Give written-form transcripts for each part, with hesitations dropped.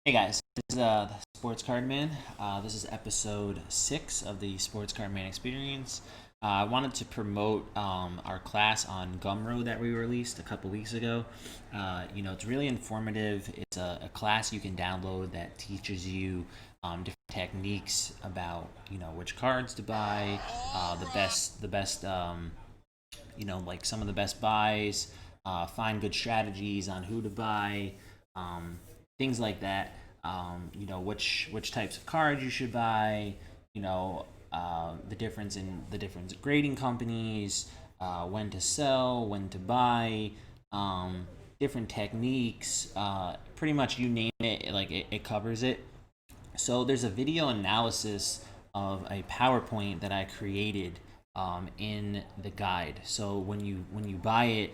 Hey guys, this is the Sports Card Man. This is episode 6 of the Sports Card Man Experience. I wanted to promote our class on Gumroad that we released a couple weeks ago. It's really informative. It's a class you can download that teaches you different techniques about which cards to buy, like some of the best buys, find good strategies on who to buy, things like that. Which types of cards you should buy. The difference in grading companies, when to sell, when to buy, different techniques. Pretty much you name it, like it covers it. So there's a video analysis of a PowerPoint that I created in the guide. So when you buy it,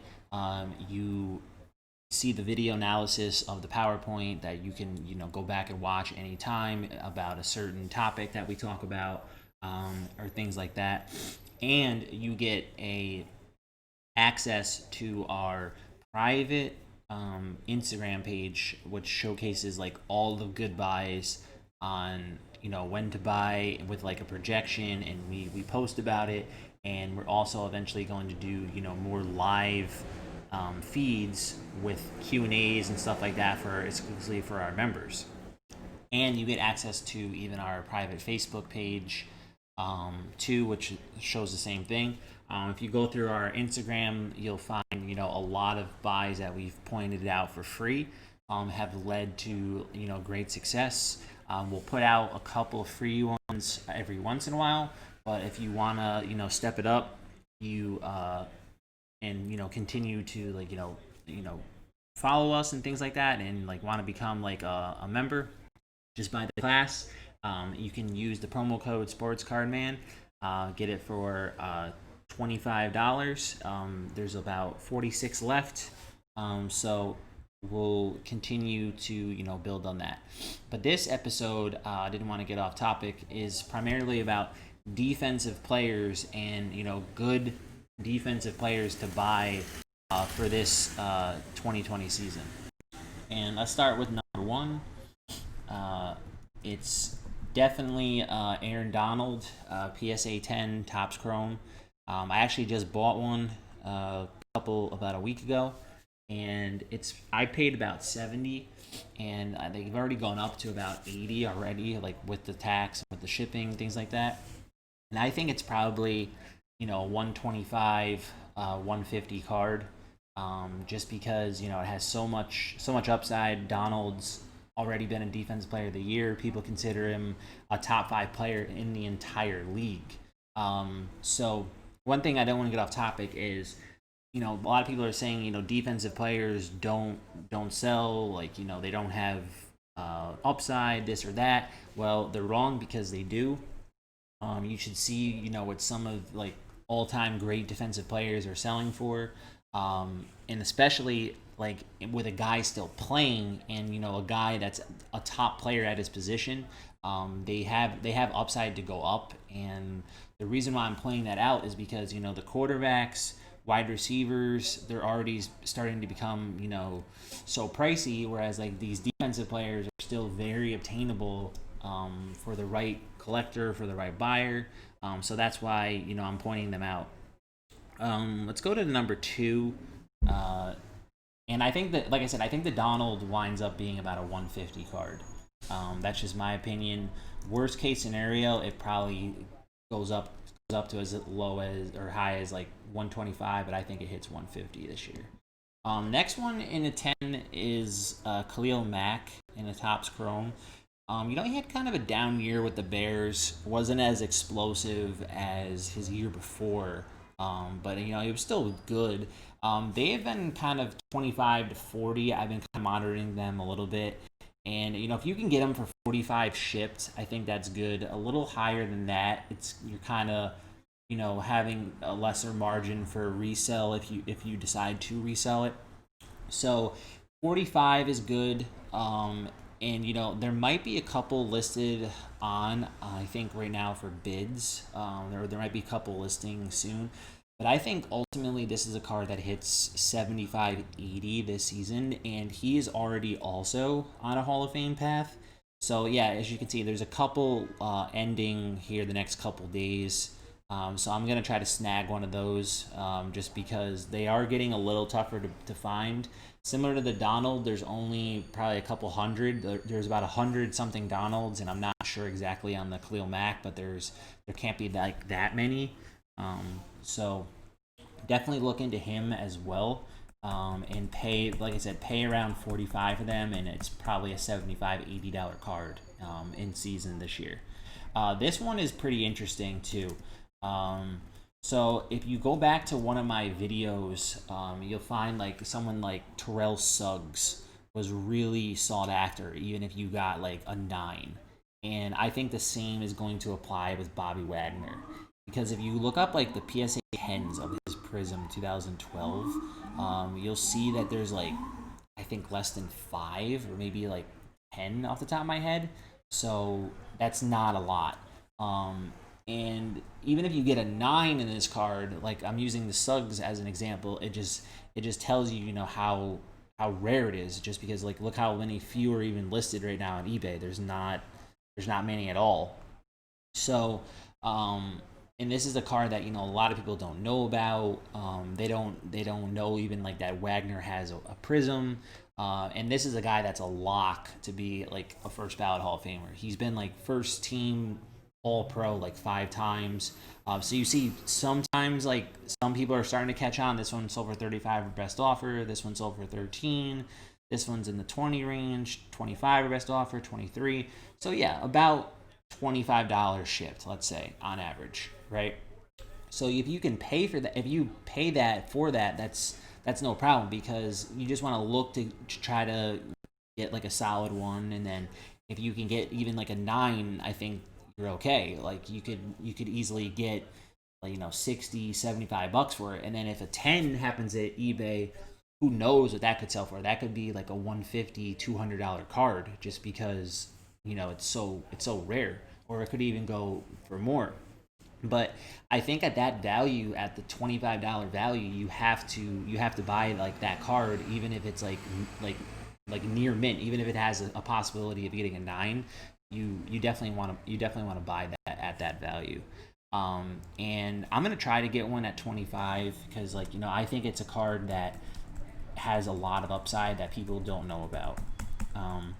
you see the video analysis of the PowerPoint that you can go back and watch anytime about a certain topic that we talk about, or things like that, and you get a access to our private Instagram page, which showcases like all the good buys on when to buy with like a projection, and we post about it. And we're also eventually going to do more live feeds with Q&As and stuff like that for exclusively for our members. And you get access to even our private Facebook page too, which shows the same thing. If you go through our Instagram, you'll find a lot of buys that we've pointed out for free have led to great success. We'll put out a couple of free ones every once in a while, but if you wanna step it up, you and continue to follow us and things like that, and like want to become like a member, just buy the class. You can use the promo code SportsCardMan. Get it for $25. There's about 46 left, so we'll continue to build on that. But this episode, I didn't want to get off topic, is primarily about defensive players and good defensive players to buy for this 2020 season. And let's start with number one. It's definitely Aaron Donald, PSA 10 Topps Chrome. I actually just bought one about a week ago, and I paid about 70, and they've already gone up to about 80 already, like with the tax, with the shipping, things like that. And I think it's probably 125, 150 card, just because it has so much upside. Donald's already been a defensive player of the year. People consider him a top 5 player in the entire league. So one thing I don't want to get off topic is, a lot of people are saying defensive players don't sell, like they don't have upside, this or that. Well, they're wrong, because they do. You should see what some of like all-time great defensive players are selling for, and especially like with a guy still playing, and a guy that's a top player at his position. They have upside to go up, and the reason why I'm pointing that out is because the quarterbacks, wide receivers, they're already starting to become so pricey, whereas like these defensive players are still very obtainable, for the right collector, for the right buyer. So that's why I'm pointing them out. Let's go to number two. And I think that, like I said, I think the Donald winds up being about a 150 card. That's just my opinion. Worst case scenario, it probably goes up to as low as or high as like 125, but I think it hits 150 this year. Next one in the 10 is Khalil Mack in the Topps Chrome. He had kind of a down year with the Bears. Wasn't as explosive as his year before, but he was still good. They have been kind of 25 to 40. I've been kind of monitoring them a little bit, and if you can get them for 45 shipped, I think that's good. A little higher than that, you're kind of having a lesser margin for resell if you decide to resell it. So 45 is good. And there might be a couple listed on, I think right now, for bids. There might be a couple listing soon. But I think ultimately this is a card that hits 75, 80 this season, and he is already also on a Hall of Fame path. So yeah, as you can see, there's a couple ending here the next couple days. So I'm gonna try to snag one of those, just because they are getting a little tougher to find. Similar to the Donald, there's only probably a couple hundred. There's about 100 something Donalds, and I'm not sure exactly on the Khalil Mack, but there can't be like that many. So definitely look into him as well, and pay, like I said, pay around 45 for them, and it's probably a 75, $80 card in season this year. This one is pretty interesting too. So if you go back to one of my videos, you'll find like someone like Terrell Suggs was really sought after, even if you got like a 9. And I think the same is going to apply with Bobby Wagner. Because if you look up like the PSA 10s of his Prism 2012, you'll see that there's like, I think less than 5 or maybe like 10 off the top of my head. So that's not a lot. And even if you get a 9 in this card, like I'm using the Suggs as an example, it just tells you, how rare it is, just because like look how many few are even listed right now on eBay. There's not many at all. So, and this is a card that a lot of people don't know about. They don't know even like that Wagner has a Prism, and this is a guy that's a lock to be like a first ballot Hall of Famer. He's been like first team All Pro like 5 times. So you see sometimes like some people are starting to catch on. This one sold for 35 for best offer. This one sold for 13. This one's in the 20 range, 25 for best offer, 23. So yeah, about $25 shipped, let's say, on average, right? So if you can pay for that, if you pay that for that, that's no problem, because you just want to look to try to get like a solid one, and then if you can get even like a 9, I think you're okay. Like you could easily get like 60, $75 for it, and then if a 10 happens at eBay, who knows what that could sell for? That could be like a 150, $200 card, just because it's so rare, or it could even go for more. But I think at that value, at the $25 value, you have to buy like that card, even if it's like like near mint, even if it has a possibility of getting a 9. You definitely want to buy that at that value. And I'm gonna try to get one at 25, because like I think it's a card that has a lot of upside that people don't know about. Um,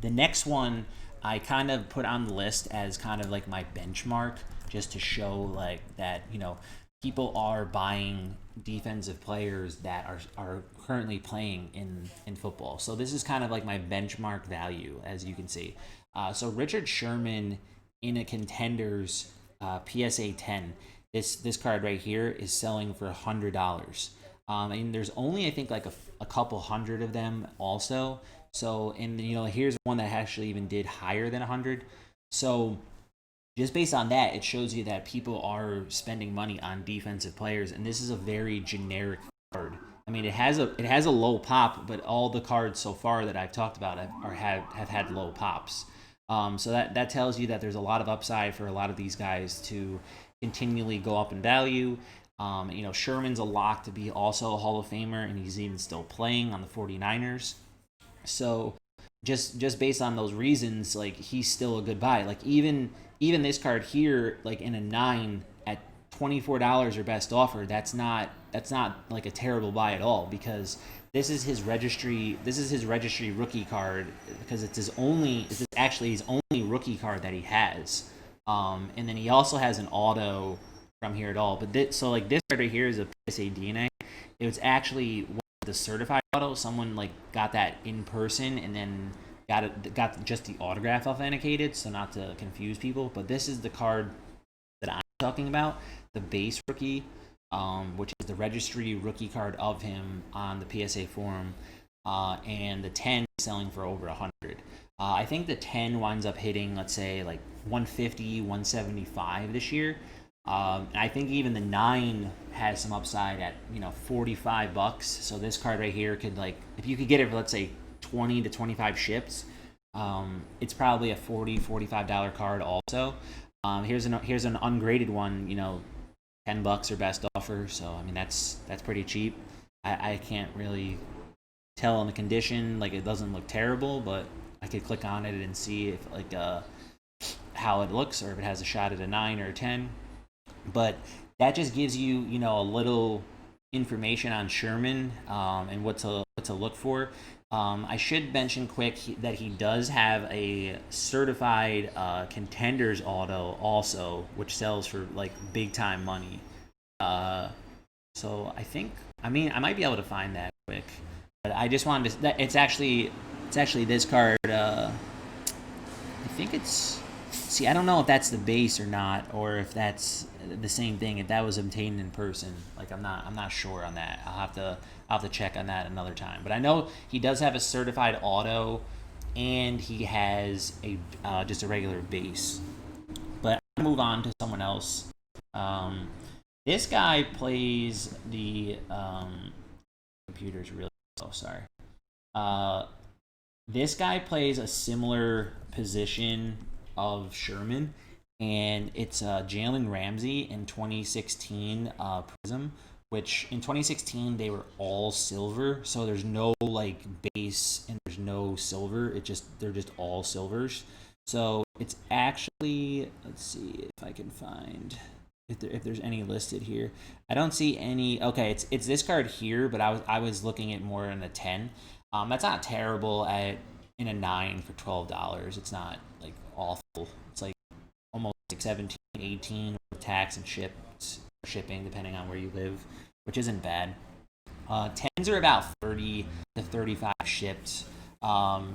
the next one I kind of put on the list as kind of like my benchmark, just to show like that people are buying defensive players that are currently playing in football. So this is kind of like my benchmark value, as you can see. So Richard Sherman in a Contenders PSA 10. This card right here is selling for $100. And there's only I think like a couple hundred of them also. So, and here's one that actually even did higher than 100. So just based on that, it shows you that people are spending money on defensive players, and this is a very generic card. I mean, it has a low pop, but all the cards so far that I've talked about have had low pops. So that tells you that there's a lot of upside for a lot of these guys to continually go up in value. Sherman's a lock to be also a Hall of Famer, and he's even still playing on the 49ers. So just based on those reasons, like he's still a good buy. Like even this card here, like in a 9 at $24 or best offer, that's not like a terrible buy at all, because this is his registry rookie card, because this is actually his only rookie card that he has. And then he also has an auto from here at all. But so like this card right here is a PSA DNA. It was actually the certified auto. Someone like got that in person and then got just the autograph authenticated, so not to confuse people. But this is the card that I'm talking about, the base rookie, which is the registry rookie card of him on the PSA forum, and the 10 is selling for over 100. I think the 10 winds up hitting, let's say, like 150, 175 this year. I think even the 9 has some upside at $45. So this card right here could, like, if you could get it for, let's say, 20 to 25 ships, it's probably a $40, $45 card also. Here's an ungraded one, $10 or best offer. So I mean that's pretty cheap. I can't really tell on the condition. Like it doesn't look terrible, but I could click on it and see if like how it looks or if it has a shot at a 9 or a 10. But that just gives you a little information on Sherman and what to look for. I should mention quick that he does have a certified contenders auto also, which sells for like big time money. So I mean I might be able to find that quick, but I just wanted to. It's actually this card. I think it's. See, I don't know if that's the base or not, or if that's the same thing. If that was obtained in person, like I'm not sure on that. I'll have to check on that another time. But I know he does have a certified auto, and he has a just a regular base. But I'll move on to someone else. This guy plays the computer's really slow. Sorry. This guy plays a similar position of Sherman, and it's Jalen Ramsey in 2016 Prism, which in 2016 they were all silver, so there's no like base and there's no silver. They're just all silvers. So it's actually, let's see if I can find if there's any listed here. I don't see any. Okay, it's this card here, but I was looking at more in a 10. That's not terrible in a 9 for $12. It's not like awful. It's like almost like 17, 18 with tax and shipping depending on where you live, which isn't bad. 10s are about 30 to 35 shipped.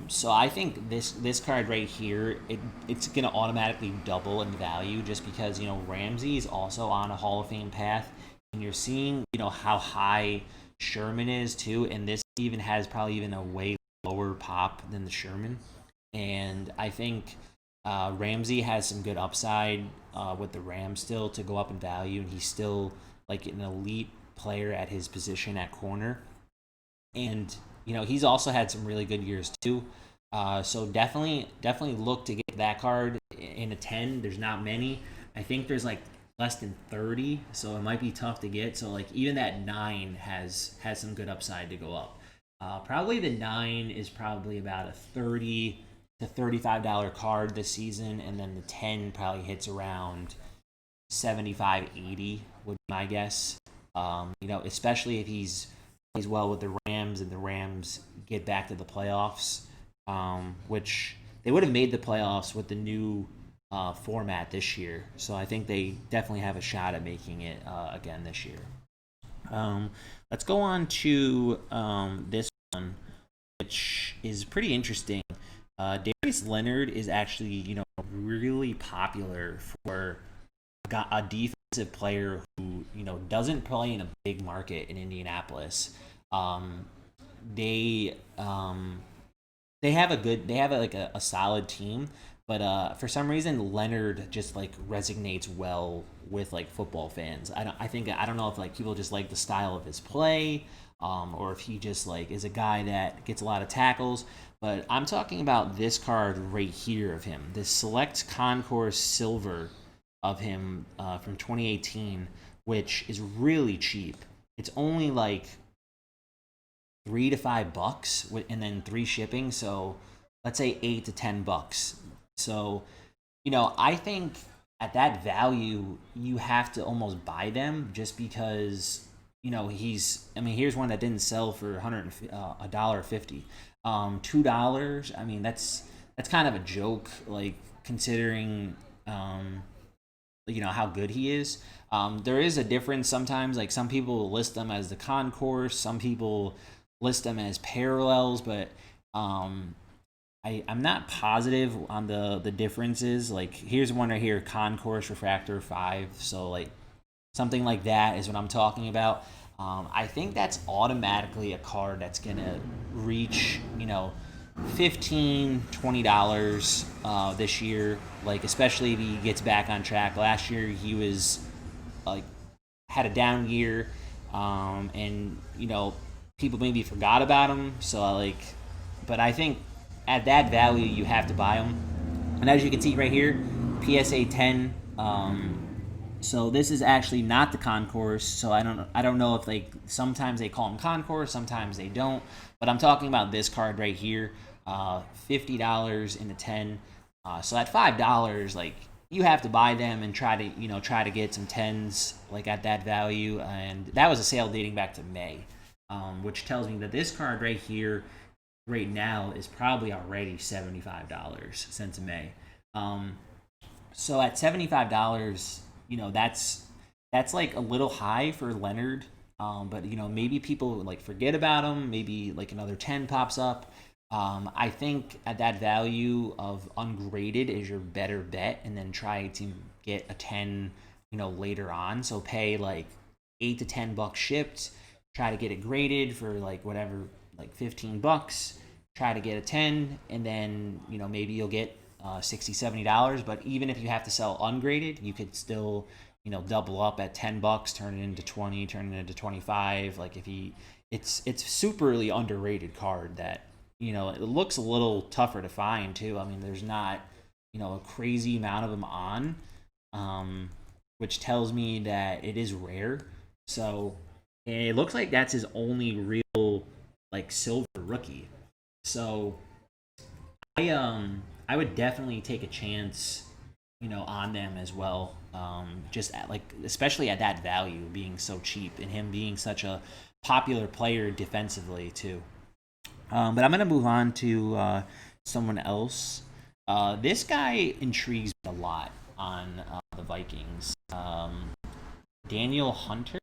So I think this card right here, it's gonna automatically double in value just because Ramsey is also on a Hall of Fame path, and you're seeing how high Sherman is too, and this even has probably even a way lower pop than the Sherman, and I think Ramsey has some good upside with the Rams still to go up in value, and he's still like an elite player at his position at corner, and he's also had some really good years too. So definitely look to get that card in a 10. There's not many. I think there's like less than 30, so it might be tough to get. So like even that 9 has some good upside to go up. Probably the 9 is probably about a $30 to $35 card this season, and then the 10 probably hits around 75, 80 would be my guess. Especially if he's plays well with the Rams and the Rams get back to the playoffs, which they would have made the playoffs with the new format this year. So I think they definitely have a shot at making it again this year. Let's go on to this one, which is pretty interesting. Darius Leonard is actually, really popular for a defensive player who, doesn't play in a big market in Indianapolis. They have a solid team, but for some reason Leonard just like resonates well with like football fans. I don't know if like people just like the style of his play, or if he just like is a guy that gets a lot of tackles. But I'm talking about this card right here of him, this Select Concourse Silver of him from 2018, which is really cheap. It's only like $3 to $5 and then 3 shipping. So let's say $8 to $10. So, I think at that value, you have to almost buy them just because, here's one that didn't sell for $1.50. $2. I mean, that's kind of a joke, like considering, how good he is. There is a difference sometimes. Like some people list them as the concourse, some people list them as parallels, but I'm not positive on the differences. Like here's one right here, concourse refractor 5. So like something like that is what I'm talking about. I think that's automatically a card that's gonna reach $15, $20 this year, like especially if he gets back on track. Last year he was like had a down year, and people maybe forgot about him, so but I think at that value you have to buy him. And as you can see right here, PSA 10, So this is actually not the concourse. So I don't know if sometimes they call them concourse, sometimes they don't. But I'm talking about this card right here, $50 in the 10. So at $5, like you have to buy them and try to get some tens like at that value. And that was a sale dating back to May, which tells me that this card right here, right now, is probably already $75 since May. So at $75, that's like a little high for Leonard. But maybe people like forget about him. Maybe like another 10 pops up. I think at that value of ungraded is your better bet, and then try to get a 10, later on. So pay like $8 to $10 shipped. Try to get it graded for like whatever, like $15. Try to get a 10, and then maybe you'll get $60-$70. But even if you have to sell ungraded, you could still double up at $10, turn it into 20, turn it into 25. Like it's superly underrated card that it looks a little tougher to find too. I mean, there's not a crazy amount of them on, which tells me that it is rare. So it looks like that's his only real like silver rookie. So I would definitely take a chance, on them as well. Just at like, especially at that value being so cheap and him being such a popular player defensively too. But I'm gonna move on to someone else. This guy intrigues me a lot on the Vikings. Daniel Hunter.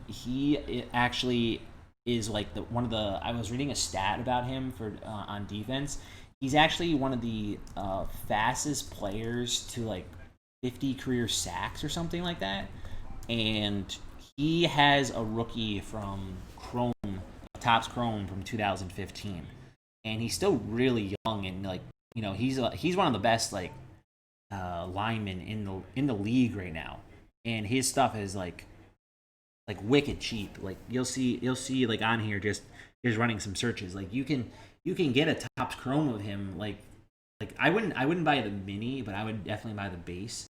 He actually is like one of the. I was reading a stat about him for on defense. He's actually one of the fastest players to like 50 career sacks or something like that. And he has a rookie from Chrome, Topps Chrome from 2015, and he's still really young, and like he's one of the best like linemen in the league right now, and his stuff is like wicked cheap. Like you'll see like on here, just running some searches, like you can get a Topps Chrome of him, like I wouldn't buy the mini, but I would definitely buy the base.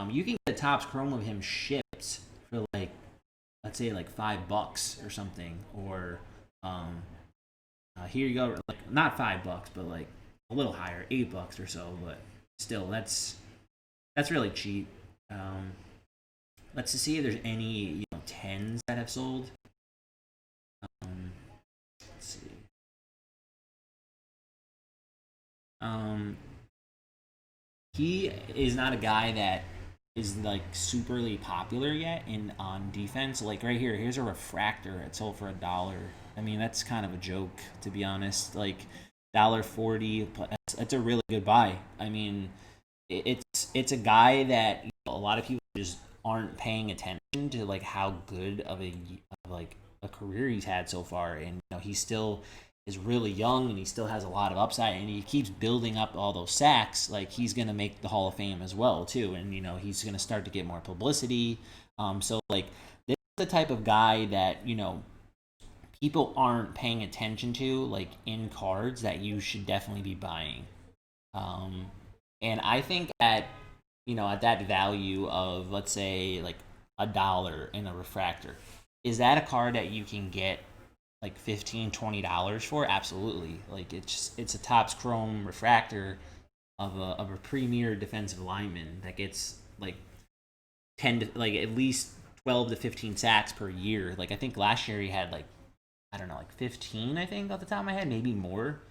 You can get a Topps Chrome of him shipped for like, let's say like $5 or something, or here you go, like not $5, but like a little higher, $8 or so, but still that's really cheap. Let's see if there's any tens that have sold. Let's see. Um, he is not a guy that is like superly popular yet in on defense. Like right here, here's a refractor. It sold for $1. I mean, that's kind of a joke, to be honest. Like $1.40. That's a really good buy. I mean, it's a guy that a lot of people just aren't paying attention to, like how good of like a career he's had so far, and he still is really young, and he still has a lot of upside, and he keeps building up all those sacks. Like he's gonna make the Hall of Fame as well too, and he's gonna start to get more publicity. So like this is the type of guy that people aren't paying attention to, like in cards, that you should definitely be buying. Um, and I think at that value of, let's say, like $1 in a refractor, is that a card that you can get like $15-$20 for? Absolutely. Like it's a Topps Chrome refractor of a premier defensive lineman that gets like 10 to like at least 12 to 15 sacks per year. Like I think last year he had like, I don't know, like 15, I think, off the top of my head, maybe more.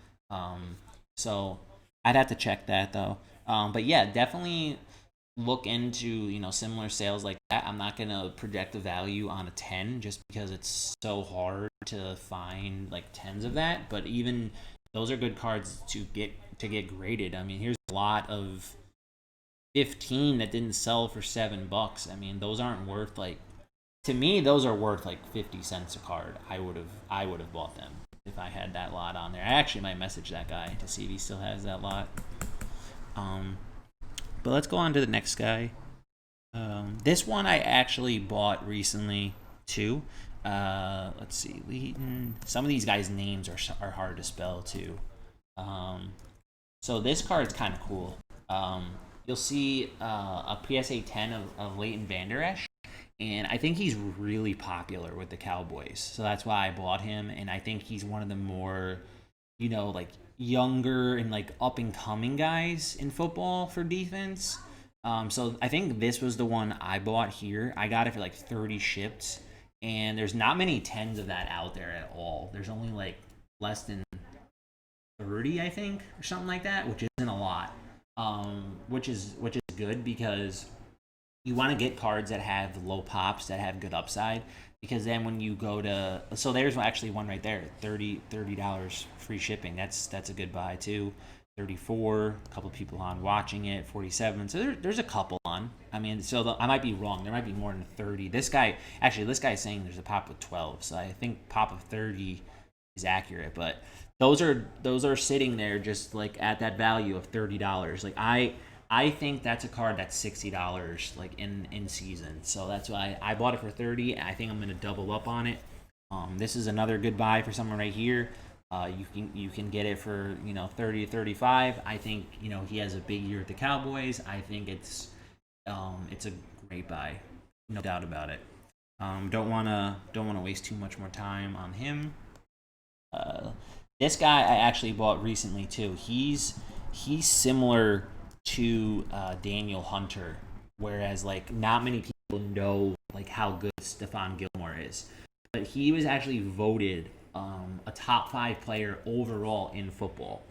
So I'd have to check that though. But yeah, definitely look into similar sales like that. I'm not gonna project the value on a 10 just because it's so hard to find like tens of that. But even those are good cards to get graded. I mean, here's a lot of 15 that didn't sell for $7. I mean, those aren't worth like, to me, those are worth like 50 cents a card. I would have bought them if I had that lot on there. I actually might message that guy to see if he still has that lot. But let's go on to the next guy. This one I actually bought recently too. Let's see, Leighton. Some of these guys' names are hard to spell too. So this card is kind of cool. you'll see a PSA 10 of Leighton Vander Esch, and I think he's really popular with the Cowboys. So that's why I bought him, and I think he's one of the more, like younger and like up and coming guys in football for defense. So I think this was the one I bought here. I got it for like 30 shipped, and there's not many tens of that out there at all. There's only like less than 30, I think, or something like that, which isn't a lot. Which is good because you want to get cards that have low pops that have good upside, because then when you go to, so there's actually one right there, $30 free shipping. That's a good buy too. 34, a couple of people on watching it. 47, so there's a couple on. I mean, so I might be wrong, there might be more than 30. This guy's saying there's a pop with 12, so I think pop of 30 is accurate, but those are sitting there just like at that value of $30. Like I think that's a card that's $60 like in season. So that's why I bought it for 30. I think I'm gonna double up on it. This is another good buy for someone right here. You can get it for 30 to 35. I think he has a big year at the Cowboys. I think it's a great buy, no doubt about it. Don't wanna waste too much more time on him. This guy I actually bought recently too. He's similar to Daniel Hunter, whereas like not many people know like how good Stephon Gilmore is, but he was actually voted a top 5 player overall in football,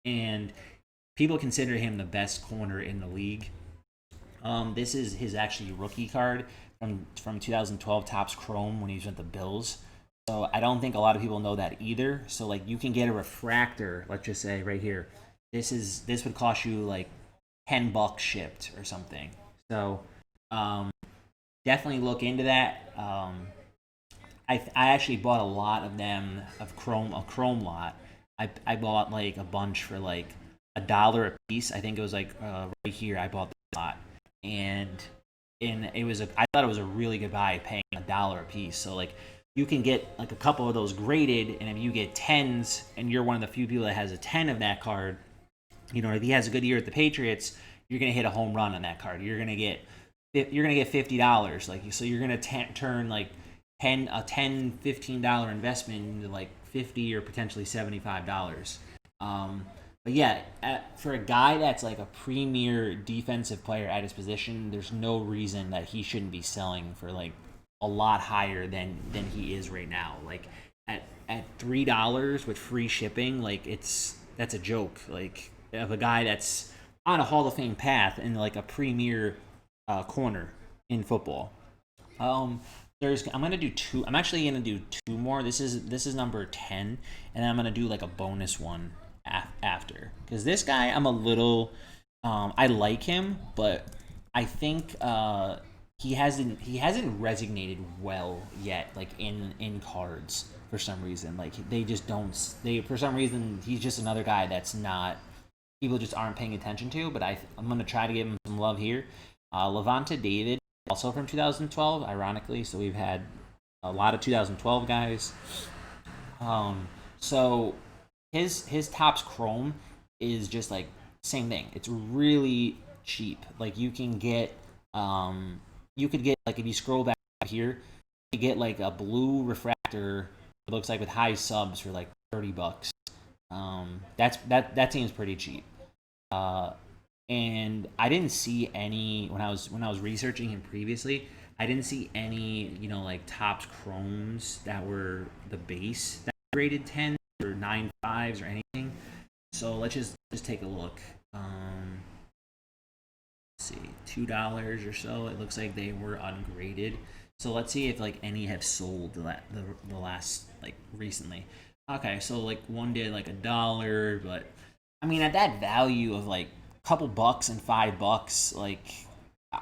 and people consider him the best corner in the league. This is his actually rookie card from 2012 Topps Chrome when he was with the Bills. So I don't think a lot of people know that either. So like you can get a refractor, let's just say right here. This would cost you like $10 shipped or something. So definitely look into that. I actually bought a lot of them of a Chrome lot. I bought like a bunch for like $1 a piece. I think it was like right here. I bought the lot, and I thought it was a really good buy, paying $1 a piece. So like you can get like a couple of those graded, and if you get tens, and you're one of the few people that has a 10 of that card, if he has a good year at the Patriots, you're gonna hit a home run on that card. You're gonna get $50, like, so you're gonna turn like a $10-15 investment into like 50 or potentially $75. But yeah, for a guy that's like a premier defensive player at his position, there's no reason that he shouldn't be selling for like a lot higher than he is right now. Like at $3 with free shipping, like that's a joke. Like of a guy that's on a Hall of Fame path and like a premier corner in football. I'm gonna do two. I'm actually gonna do two more. This is number 10, and then I'm gonna do like a bonus one after, because this guy I'm a little. I like him, but I think he hasn't resonated well yet, like in cards for some reason. Like they just don't. For some reason he's just another guy that's not, people just aren't paying attention to. But I'm gonna try to give him some love here. Levante David, also from 2012, ironically. So we've had a lot of 2012 guys. So his Topps Chrome is just like same thing. It's really cheap. Like you could get like, if you scroll back here, you get like a blue refractor. It looks like with high subs for like $30. That seems pretty cheap. And I didn't see any when I was researching him previously. I didn't see any like Topps Chromes that were the base that graded 10 or 9.5s or anything. So let's just take a look. Let's see, $2 or so. It looks like they were ungraded. So let's see if like any have sold the last like recently. Okay, so like one did like $1, but I mean at that value of like a couple bucks and $5, like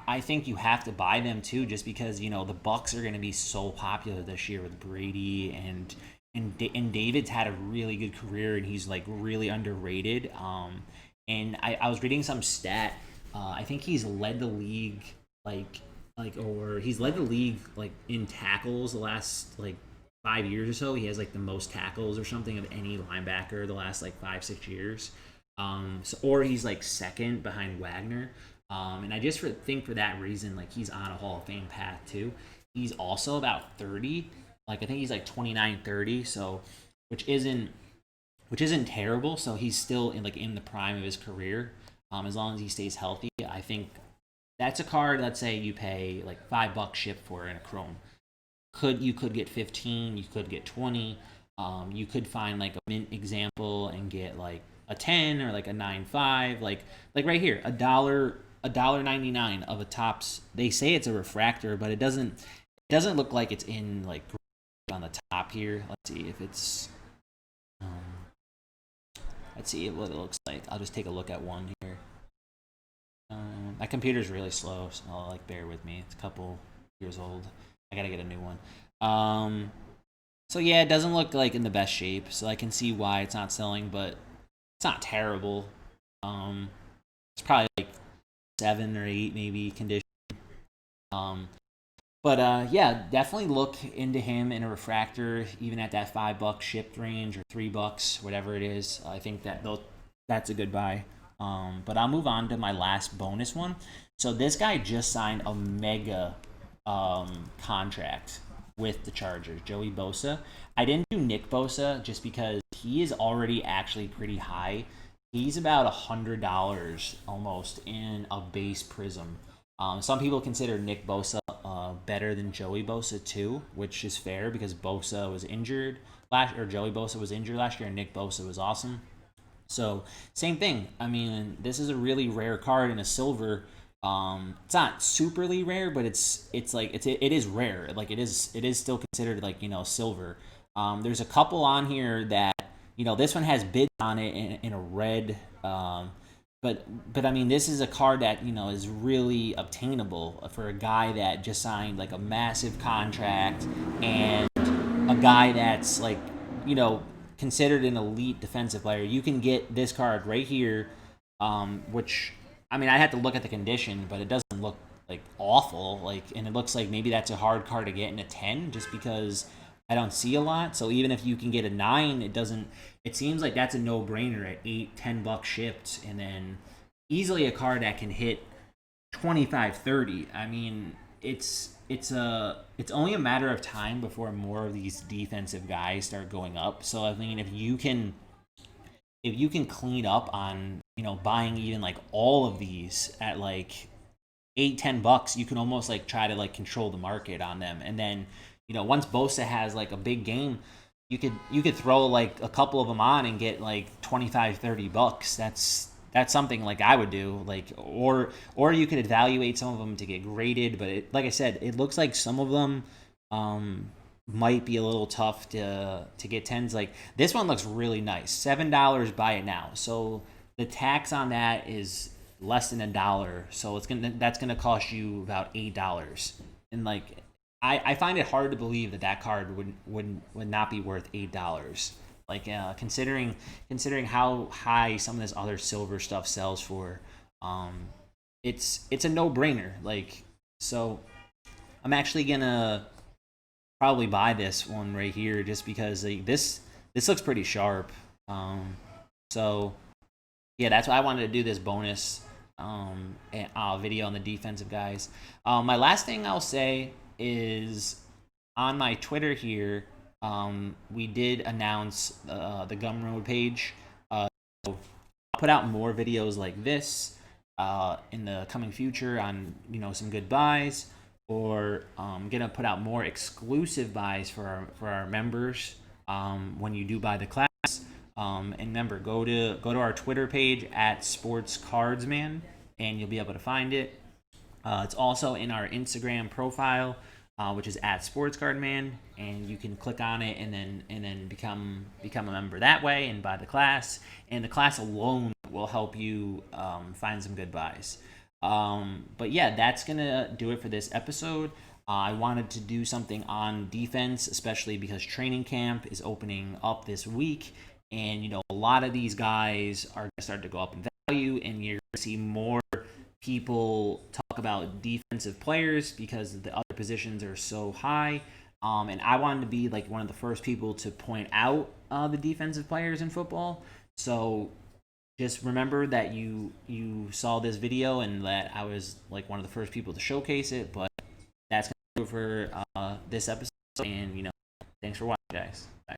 I think you have to buy them too, just because the Bucks are going to be so popular this year with Brady and David's had a really good career, and he's like really underrated. And I was reading some stat. I think he's led the league he's led the league like in tackles the last like 5 years or so. He has like the most tackles or something of any linebacker the last like 5-6 years. Or he's like second behind Wagner. And I just think for that reason, like he's on a Hall of Fame path too. He's also about 30. Like I think he's like 29, 30. So which isn't which isn't terrible. So he's still in the prime of his career. As long as he stays healthy, I think that's a card. Let's say you pay like $5 ship for in a Chrome. You could get 15, you could get 20. You could find like a mint example and get like a 10 or like a 9.5, like right here, a dollar 99 of a tops. They say it's a refractor, but it doesn't look like it's in like on the top here. Let's see if it's um, let's see what it looks like. I'll just take a look at one here. My computer's really slow, so like bear with me. It's a couple years old. I gotta get a new one. So yeah, it doesn't look like in the best shape, so I can see why it's not selling, but it's not terrible. Um, it's probably like 7 or 8 maybe condition. Um, but yeah, definitely look into him in a refractor, even at that $5 shipped range or $3, whatever it is. I think that's a good buy. But I'll move on to my last bonus one. So this guy just signed a mega contract with the Chargers, Joey Bosa. I didn't do Nick Bosa just because he is already actually pretty high. He's about $100 almost in a base prism. Some people consider Nick Bosa better than Joey Bosa too, which is fair because Bosa was injured Joey Bosa was injured last year, and Nick Bosa was awesome. So same thing. I mean, this is a really rare card in a silver. It's not superly rare, but it is rare. Like it is still considered like silver. There's a couple on here that this one has bids on it in a red. But I mean this is a card that is really obtainable for a guy that just signed like a massive contract, and a guy that's like you know considered an elite defensive player. You can get this card right here, which I mean I had to look at the condition, but it doesn't look like awful. Like, and it looks like maybe that's a hard card to get in a 10, just because I don't see a lot. So even if you can get a 9, it doesn't. It seems like that's a no brainer at 8, $10 shipped, and then easily a card that can hit 25, 30. I mean, it's only a matter of time before more of these defensive guys start going up. So I mean, if you can clean up on buying even like all of these at like 8, $10, you can almost like try to like control the market on them. And then once Bosa has like a big game, you could throw like a couple of them on and get like 25, $30. That's something like I would do, like, or you could evaluate some of them to get graded. But like I said, it looks like some of them might be a little tough to get 10s. Like this one looks really nice. $7, buy it now. So the tax on that is less than $1. So that's gonna cost you about $8. And like I find it hard to believe that card would not be worth $8. Like considering how high some of this other silver stuff sells for, it's a no brainer. Like, so I'm actually gonna probably buy this one right here just because like, this looks pretty sharp. So yeah, that's why I wanted to do this bonus video on the defensive guys. My last thing I'll say is on my Twitter here, we did announce the Gumroad page. So I'll put out more videos like this in the coming future on some good buys, or I'm gonna put out more exclusive buys for our members when you do buy the class. And remember, go to our Twitter page at Sports Cardsman, and you'll be able to find it. It's also in our Instagram profile, which is at SportsCardman, and you can click on it and then become a member that way and buy the class. And the class alone will help you find some good buys. But yeah, that's gonna do it for this episode. I wanted to do something on defense, especially because training camp is opening up this week, and a lot of these guys are gonna start to go up in value, and you're gonna see more people talk about defensive players because the other positions are so high. And I wanted to be like one of the first people to point out the defensive players in football. So just remember that you saw this video and that I was like one of the first people to showcase it. But that's gonna do it for this episode. And thanks for watching, guys. Bye.